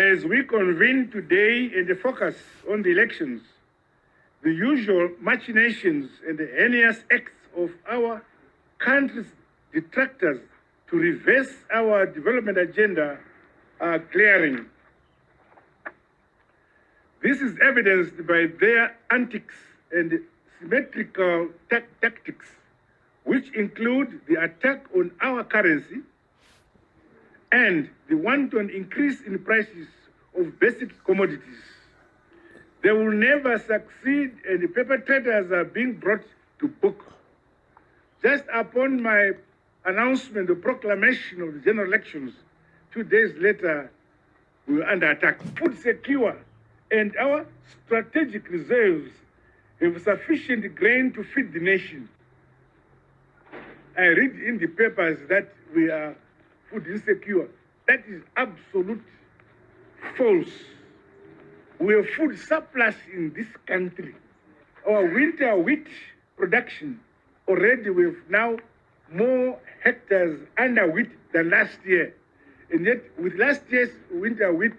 As we convene today and focus on the elections, the usual machinations and the heinous acts of our country's detractors to reverse our development agenda are glaring. This is evidenced by their antics and symmetrical tactics, which include the attack on our currency and the wanton increase in prices of basic commodities. They will never succeed, and the perpetrators are being brought to book. Just upon my announcement, the proclamation of the general elections, 2 days later, we were under attack. Food secure, and our strategic reserves have sufficient grain to feed the nation. I read in the papers that we are food insecure. That is absolute false. We have food surplus in this country. Our winter wheat production, already we have now more hectares under wheat than last year. And yet with last year's winter wheat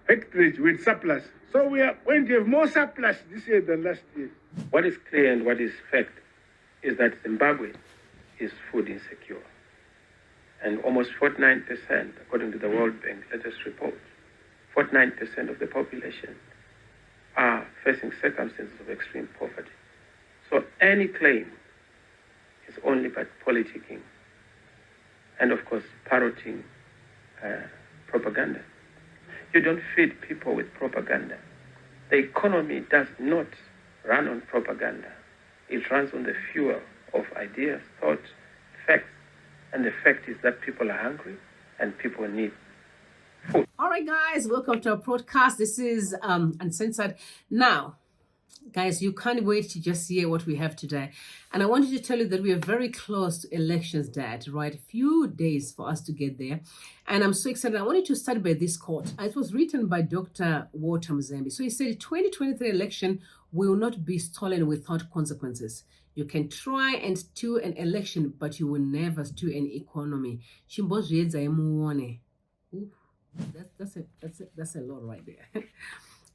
hectarage with surplus. So we are going to have more surplus this year than last year. What is clear and what is fact is that Zimbabwe is food insecure. And almost 49%, according to the World Bank latest report, 49% of the population are facing circumstances of extreme poverty. So any claim is only but politicking and, of course, parroting propaganda. You don't feed people with propaganda. The economy does not run on propaganda. It runs on the fuel of ideas, thought, facts. And the fact is that people are hungry and people need food. All right, guys, welcome to our podcast. This is Uncensored. Now, guys, you can't wait to just hear what we have today. And I wanted to tell you that we are very close to elections, Dad, right? A few days for us to get there. And I'm so excited. I wanted to start by this quote. It was written by Dr. Walter Mzembi. So he said, the 2023 election will not be stolen without consequences. You can try and steal an election, but you will never steal an economy. That's a lot right there.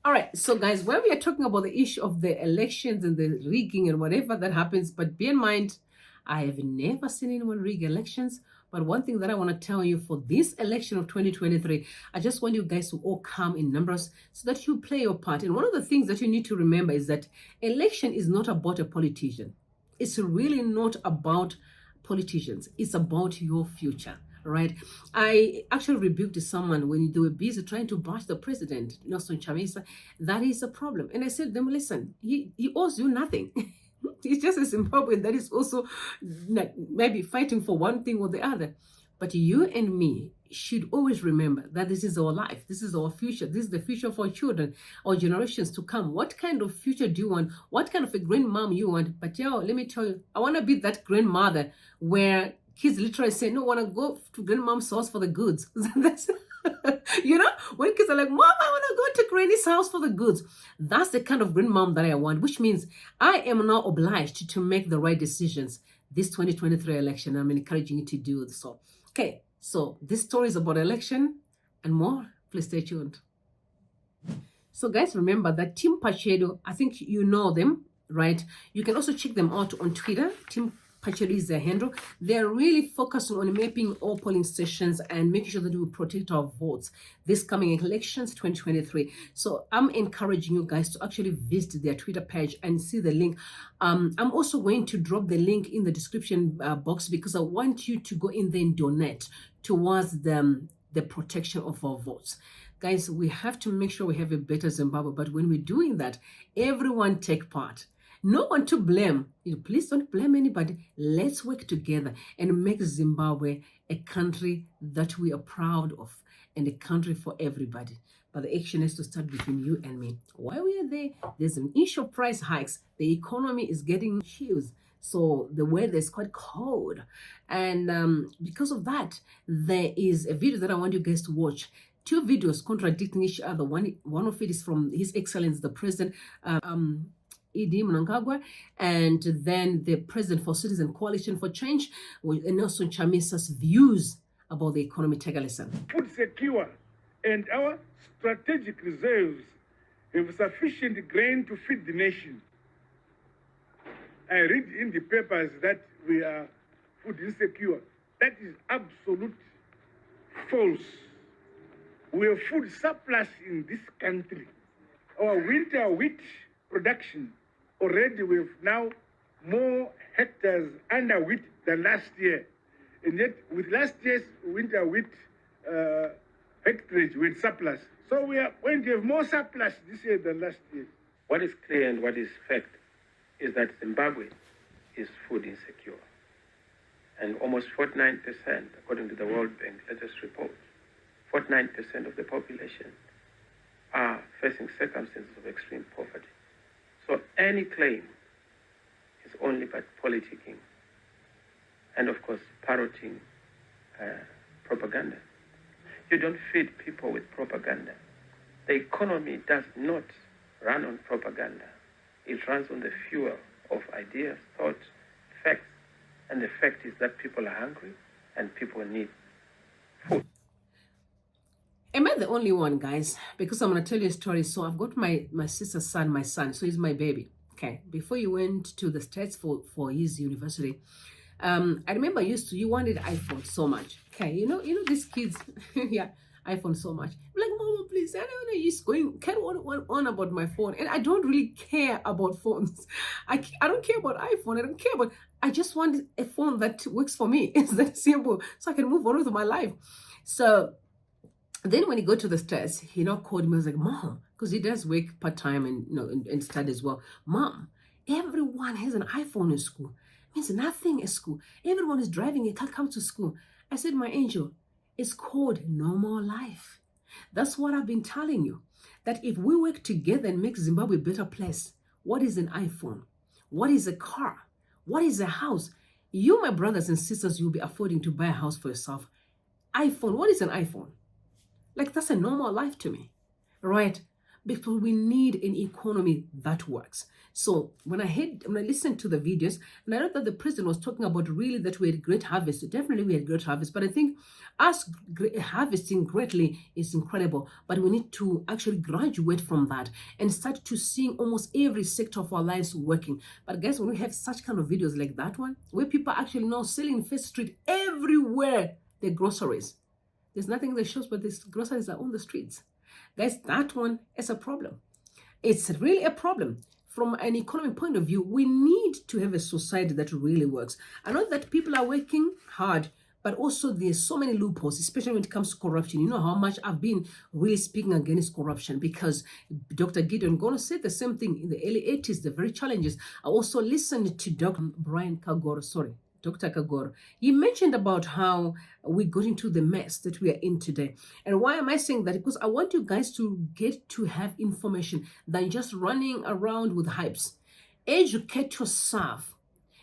All right, so guys, when we are talking about the issue of the elections and the rigging and whatever that happens, but bear in mind, I have never seen anyone rig elections. But one thing that I want to tell you for this election of 2023, I just want you guys to all come in numbers so that you play your part. And one of the things that you need to remember is that election is not about a politician. It's really not about politicians. It's about your future, right? I actually rebuked someone when they were busy trying to bash the president, Nelson Chamisa. That is a problem. And I said to them, listen, he owes you nothing. He's just a Zimbabwean that is also maybe fighting for one thing or the other. But you and me should always remember that this is our life. This is our future. This is the future of our children, our generations to come. What kind of future do you want? What kind of a grandmom you want? But let me tell you, I want to be that grandmother where kids literally say, no, I want to go to grandmom's house for the goods. That's, when kids are like, Mom, I want to go to granny's house for the goods. That's the kind of grandmom that I want, which means I am now obliged to make the right decisions this 2023 election. I'm encouraging you to do so. Okay, so this story is about election and more. Please stay tuned. So guys, remember that Team Pacheco, I think you know them, right? You can also check them out on Twitter. Team Pacheco is their handle. They're really focusing on mapping all polling stations and making sure that we protect our votes this coming elections 2023. So I'm encouraging you guys to actually visit their Twitter page and see the link. I'm also going to drop the link in the description box because I want you to go in there and donate towards the protection of our votes. Guys, we have to make sure we have a better Zimbabwe. But when we're doing that, everyone take part. No one to blame. Please don't blame anybody. Let's work together and make Zimbabwe a country that we are proud of and a country for everybody. But the action has to start between you and me. While we are there, there's an issue of price hikes. The economy is getting chills. So the weather is quite cold. And because of that, there is a video that I want you guys to watch. Two videos contradicting each other. One of it is from His Excellency, the President, mnangagwa, and then the President for Citizen Coalition for Change, Nelson Chamisa's views about the economy. Take a listen. Food secure, and our strategic reserves have sufficient grain to feed the nation. I read in the papers that we are food insecure. That is absolute false. We have food surplus in this country. Our winter wheat production, already we have now more hectares under wheat than last year. And yet, with last year's winter wheat hectarage with surplus. So we are going to have more surplus this year than last year. What is clear and what is fact is that Zimbabwe is food insecure. And almost 49%, according to the World Bank latest report, 49% of the population are facing circumstances of extreme poverty. So any claim is only but politicking and, of course, parroting propaganda. You don't feed people with propaganda. The economy does not run on propaganda. It runs on the fuel of ideas, thought, facts. And the fact is that people are hungry and people need food. Am I the only one, guys? Because I'm going to tell you a story. So I've got my sister's son, my son. So he's my baby. Okay. Before he went to the States for his university, I remember you wanted iPhone so much. Okay. You know these kids, yeah, iPhone so much. I'm like, Mama, please. I don't know. He's going, carry on about my phone. And I don't really care about phones. I don't care about iPhone. I don't care about, I just want a phone that works for me. It's that simple. So I can move on with my life. So then when he got to the States, he called me. I was like, Mom, because he does work part-time and study as well. Mom, everyone has an iPhone in school. It means nothing at school. Everyone is driving a car, come to school. I said, my angel, it's called normal life. That's what I've been telling you. That if we work together and make Zimbabwe a better place, what is an iPhone? What is a car? What is a house? You, my brothers and sisters, you'll be affording to buy a house for yourself. iPhone, what is an iPhone? Like, that's a normal life to me, right? Because we need an economy that works. So when I listened to the videos, and I know that the president was talking about really that we had great harvest. Definitely we had great harvest, but I think us harvesting greatly is incredible. But we need to actually graduate from that and start to seeing almost every sector of our lives working. But guys, when we have such kind of videos like that one, where people are actually now selling First Street everywhere, the groceries. There's nothing in the shops, but these groceries are on the streets. Guys, that one is a problem. It's really a problem. From an economic point of view, we need to have a society that really works. I know that people are working hard, but also there's so many loopholes, especially when it comes to corruption. You know how much I've been really speaking against corruption, because Dr. Gideon Gono said the same thing in the early 80s, the very challenges. I also listened to Dr. Kagor. He mentioned about how we got into the mess that we are in today. And why am I saying that? Because I want you guys to get to have information than just running around with hypes. Educate yourself.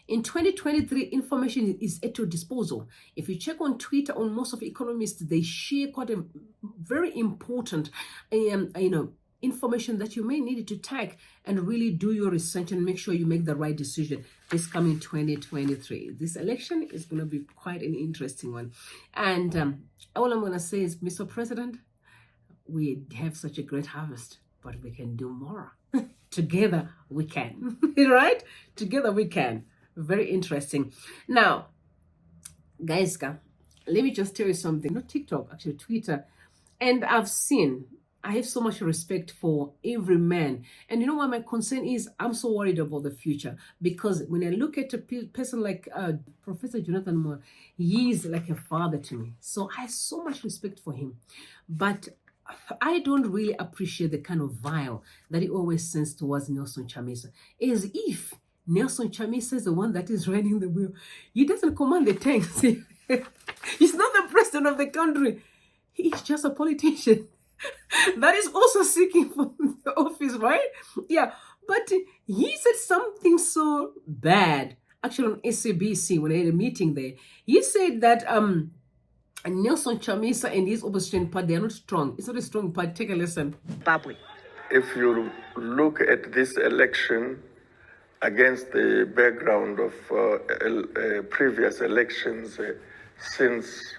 In 2023, information is at your disposal. If you check on Twitter, on most of economists, they share quite a very important, information that you may need to take and really do your research and make sure you make the right decision this coming 2023. This election is going to be quite an interesting one. And all I'm going to say is, Mr. President, we have such a great harvest, but we can do more. Together we can, right? Together we can. Very interesting. Now, guys, let me just tell you something. Not TikTok, actually Twitter. And I have so much respect for every man. And you know what my concern is? I'm so worried about the future. Because when I look at a person like Professor Jonathan Moore, he is like a father to me. So I have so much respect for him. But I don't really appreciate the kind of vile that he always sends towards Nelson Chamisa. As if Nelson Chamisa is the one that is riding the wheel. He doesn't command the tanks. He's not the president of the country. He's just a politician that is also seeking for the office, right? Yeah, but he said something so bad. Actually, on SABC, when I had a meeting there, he said that Nelson Chamisa and his opposition party, they are not strong. It's not a strong party. Take a listen. Zimbabwe. If you look at this election against the background of previous elections since,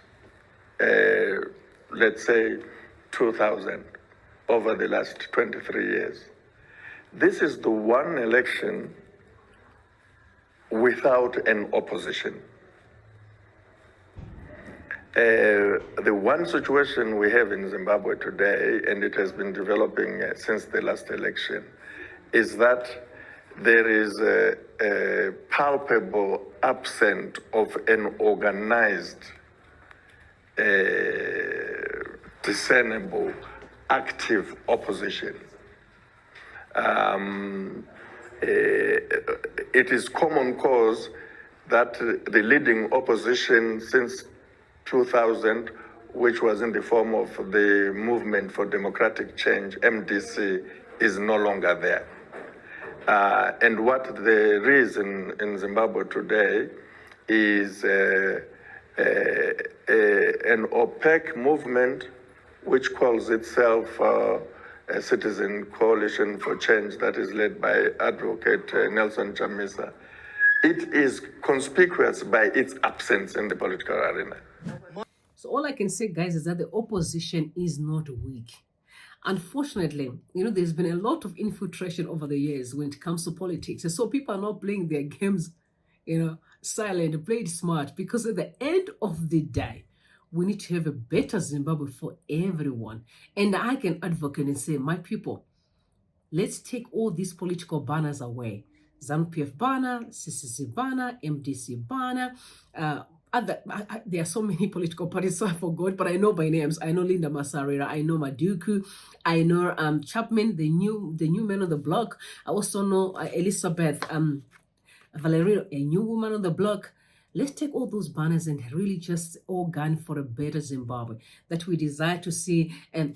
let's say, 2000 over the last 23 years. This is the one election without an opposition. The one situation we have in Zimbabwe today, and it has been developing since the last election, is that there is a palpable absence of an organized, discernible, active opposition. It is common cause that the leading opposition since 2000, which was in the form of the Movement for Democratic Change, MDC, is no longer there. And what there is in Zimbabwe today is an opaque movement which calls itself a Citizen Coalition for Change that is led by Advocate Nelson Chamisa. It is conspicuous by its absence in the political arena. So all I can say, guys, is that the opposition is not weak. Unfortunately, there's been a lot of infiltration over the years when it comes to politics. And so people are not playing their games, silent, play it smart, because at the end of the day, we need to have a better Zimbabwe for everyone. And I can advocate and say, my people, let's take all these political banners away. ZANU-PF banner, CCC banner, MDC banner, there are so many political parties, so I forgot, but I know by names. I know Linda Masarira, I know Maduku, I know Chapman, the new man on the block. I also know Elizabeth Valerio, a new woman on the block. Let's take all those banners and really just all gun for a better Zimbabwe, that we desire to see an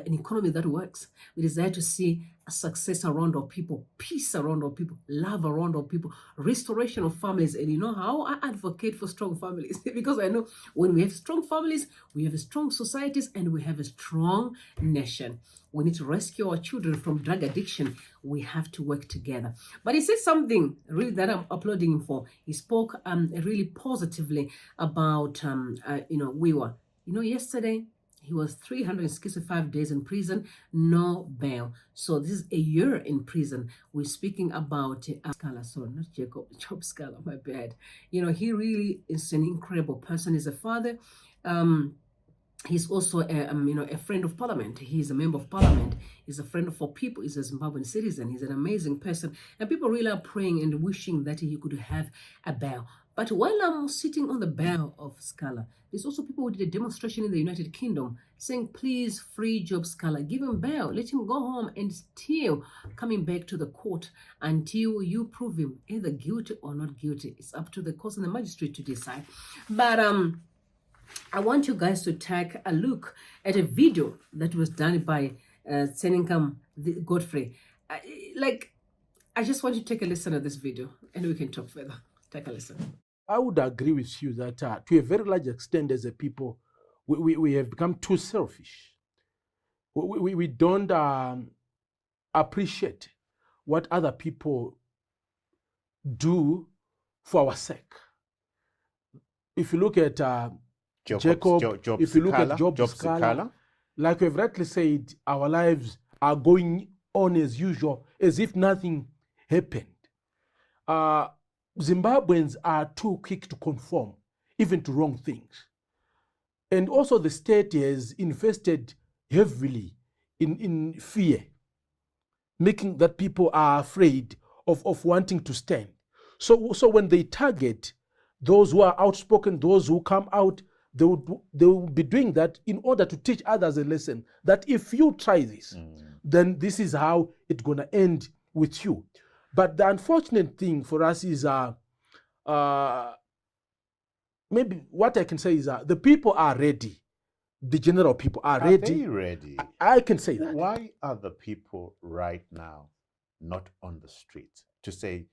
economy that works. We desire to see a success around our people, peace around our people, love around our people, restoration of families. And you know how I advocate for strong families? Because I know when we have strong families, we have strong societies, and we have a strong nation. We need to rescue our children from drug addiction. We have to work together. But he said something really that I'm applauding him for. He spoke really positively about, Wiwa. Yesterday, he was 365 days in prison, no bail. So this is a year in prison. We're speaking about Scala, sorry, not Jacob, Job Scala, my bad. He really is an incredible person. He's a father. He's also a friend of parliament. He's a member of parliament. He's a friend of our people. He's a Zimbabwean citizen. He's an amazing person. And people really are praying and wishing that he could have a bail. But while I'm sitting on the bail of Scala, there's also people who did a demonstration in the United Kingdom saying, please free Job Scala, give him bail, let him go home, and still coming back to the court until you prove him either guilty or not guilty. It's up to the court and the magistrate to decide. But I want you guys to take a look at a video that was done by Tseninkam Godfrey. I just want you to take a listen to this video and we can talk further. Take a listen. I would agree with you that to a very large extent as a people, we have become too selfish. We don't appreciate what other people do for our sake. If you look at Jacob, if you look at Job Scala, like we've rightly said, our lives are going on as usual, as if nothing happened. Zimbabweans are too quick to conform, even to wrong things. And also the state has invested heavily in fear, making that people are afraid of wanting to stand. So when they target those who are outspoken, those who come out, they will be doing that in order to teach others a lesson that if you try this, then this is how it's going to end with you. But the unfortunate thing for us is maybe what I can say is the people are ready. The general people are ready. Are they ready? I can say that. Why are the people right now not on the streets to say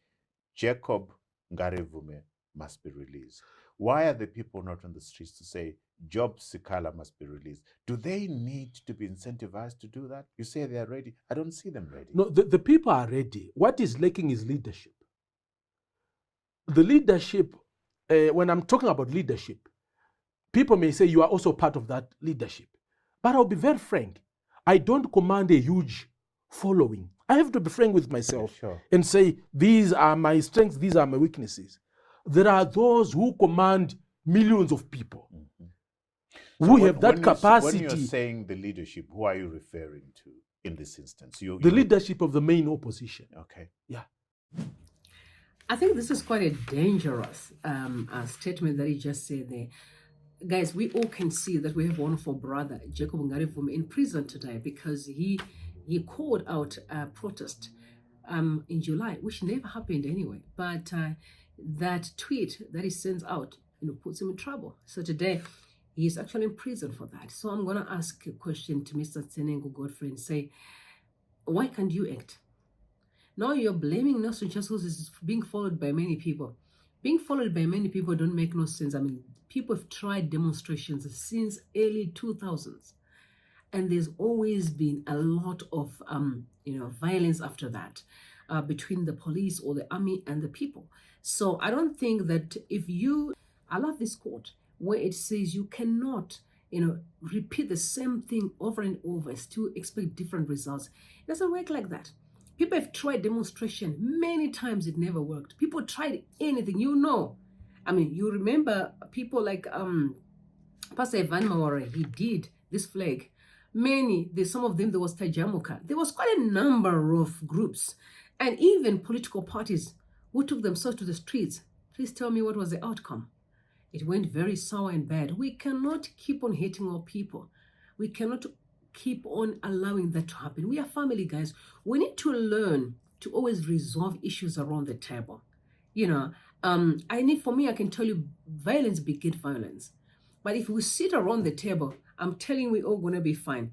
Jacob Ngarevume must be released? Why are the people not on the streets to say Job Scala must be released? Do they need to be incentivized to do that? You say they are ready. I don't see them ready. No, the people are ready. What is lacking is leadership. The leadership, when I'm talking about leadership, people may say you are also part of that leadership. But I'll be very frank. I don't command a huge following. I have to be frank with myself Sure. and say, these are my strengths, these are my weaknesses. There are those who command millions of people who have that capacity. When you're saying the leadership, who are you referring to in this instance? The leadership of the main opposition. Okay. Yeah. I think this is quite a dangerous statement that he just said there. Guys, we all can see that we have one of our brother, Jacob Ngarivume, in prison today because he called out a protest in July, which never happened anyway. But that tweet that he sends out, puts him in trouble. So today, he's actually in prison for that. So I'm going to ask a question to Mr. Tsenengo Godfrey and say, why can't you act? Now you're blaming Nelson just because it's being followed by many people. Being followed by many people don't make no sense. I mean, people have tried demonstrations since early 2000s. And there's always been a lot of, violence after that between the police or the army and the people. So I don't think that I love this quote where it says you cannot, repeat the same thing over and over as to expect different results. It doesn't work like that. People have tried demonstration many times. It never worked. People tried anything, I mean, you remember people like Pastor Ivan Mawara, he did this flag. Some of them, there was Tajamuka. There was quite a number of groups and even political parties who took themselves to the streets. Please tell me what was the outcome. It went very sour and bad. We cannot keep on hating our people. We cannot keep on allowing that to happen. We are family, guys. We need to learn to always resolve issues around the table. I can tell you, violence begets violence. But if we sit around the table, I'm telling you, we're all going to be fine.